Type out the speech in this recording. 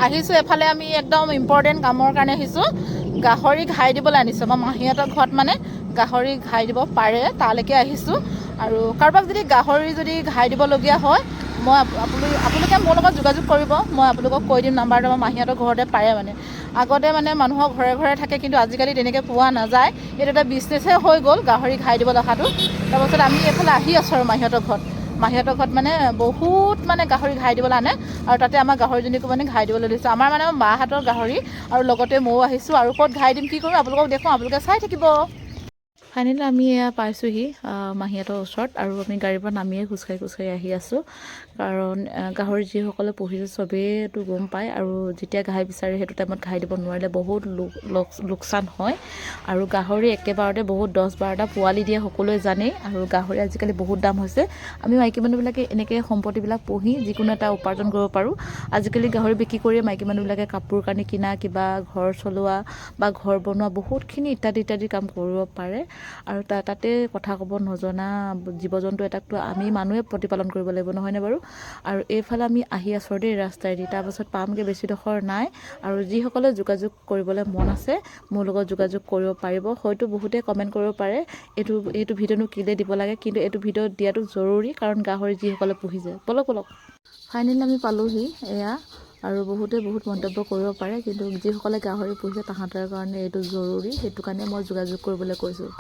আহিছোঁ এফালে আমি একদম ইম্পৰ্টেণ্ট কামৰ কাৰণে আহিছোঁ। গাহৰি ঘাই দিবলৈ আনিছোঁ। আমাৰ মাহীহঁতৰ ঘৰত মানে গাহৰি ঘাই দিব পাৰে, তালৈকে আহিছোঁ। আৰু কাৰোবাক যদি গাহৰি যদি ঘাই দিবলগীয়া হয়, মই আপোনালোকে মোৰ লগত যোগাযোগ কৰিব। মই আপোনালোকক কৈ দিম নাম্বাৰটো। আমাৰ মাহীহঁতৰ ঘৰতে পাৰে মানে। আগতে মানে মানুহৰ ঘৰে ঘৰে থাকে, কিন্তু আজিকালি তেনেকৈ পোৱা নাযায়। এইটো এটা বিজনেছহে হৈ গ'ল, গাহৰি ঘাই দিবলৈ অহাটো। তাৰপাছত আমি এইফালে আহি আছোঁ আৰু মাহীহঁতৰ ঘৰত মানে বহুত মানে গাহৰি ঘাই দিবলৈ আনে। আৰু তাতে আমাৰ গাহৰিজনীকো মানে ঘাই দিবলৈ দিছোঁ। আমাৰ মানে মাহঁতৰ গাহৰি, আৰু লগতে ময়ো আহিছোঁ। আৰু ক'ত ঘাই দিম কি কৰিম আপোনালোকক দেখুৱাম, আপোনালোকে চাই থাকিব। ফাইনেলি আমি এয়া পাইছোঁহি মাহীহঁতৰ ওচৰত, আৰু আমি গাড়ীৰ পৰা নামিয়ে খোজকাঢ়ি আহি আছোঁ। কাৰণ গাহৰি যিসকলে পুহিছে চবেইতো গম পায়, আৰু যেতিয়া ঘাই বিচাৰে সেইটো টাইমত ঘাই দিব নোৱাৰিলে বহুত লোকচান হয়। আৰু গাহৰি একেবাৰতে বহুত 10-12টা পোৱালি দিয়ে সকলোৱে জানেই। আৰু গাহৰি আজিকালি বহুত দাম হৈছে। আমি মাইকী মানুহবিলাকে এনেকৈ সম্পত্তিবিলাক পুহি যিকোনো এটা উপাৰ্জন কৰিব পাৰোঁ। আজিকালি গাহৰি বিক্ৰী কৰিয়ে মাইকী মানুহবিলাকে কাপোৰ কানি কিনা, কিবা ঘৰ চলোৱা বা ঘৰ বনোৱা বহুতখিনি ইত্যাদি কাম কৰিব পাৰে। আৰু তাতে কথা ক'ব নজনা জীৱ জন্তু এটাকতো আমি মানুহে প্ৰতিপালন কৰিব লাগিব, নহয়নে বাৰু? আৰু এইফালে আমি আহি আছোঁ দেই ৰাস্তাইদি। তাৰপাছত পামগৈ, বেছিডোখৰ নাই। আৰু যিসকলে যোগাযোগ কৰিবলৈ মন আছে মোৰ লগত যোগাযোগ কৰিব পাৰিব। হয়তো বহুতে কমেণ্ট কৰিব পাৰে এইটো ভিডিঅ'নো কেলৈ দিব লাগে, কিন্তু এইটো ভিডিঅ' দিয়াটো জৰুৰী, কাৰণ গাহৰি যিসকলে পুহিছে। বলক ফাইনেলি আমি পালোহি এয়া। আৰু বহুতে বহুত মন্তব্য কৰিব পাৰে, কিন্তু যিসকলে গাহৰি পুহিছে তাহাঁতৰ কাৰণে এইটো জৰুৰী, সেইটো কাৰণে মই যোগাযোগ কৰিবলৈ কৈছোঁ।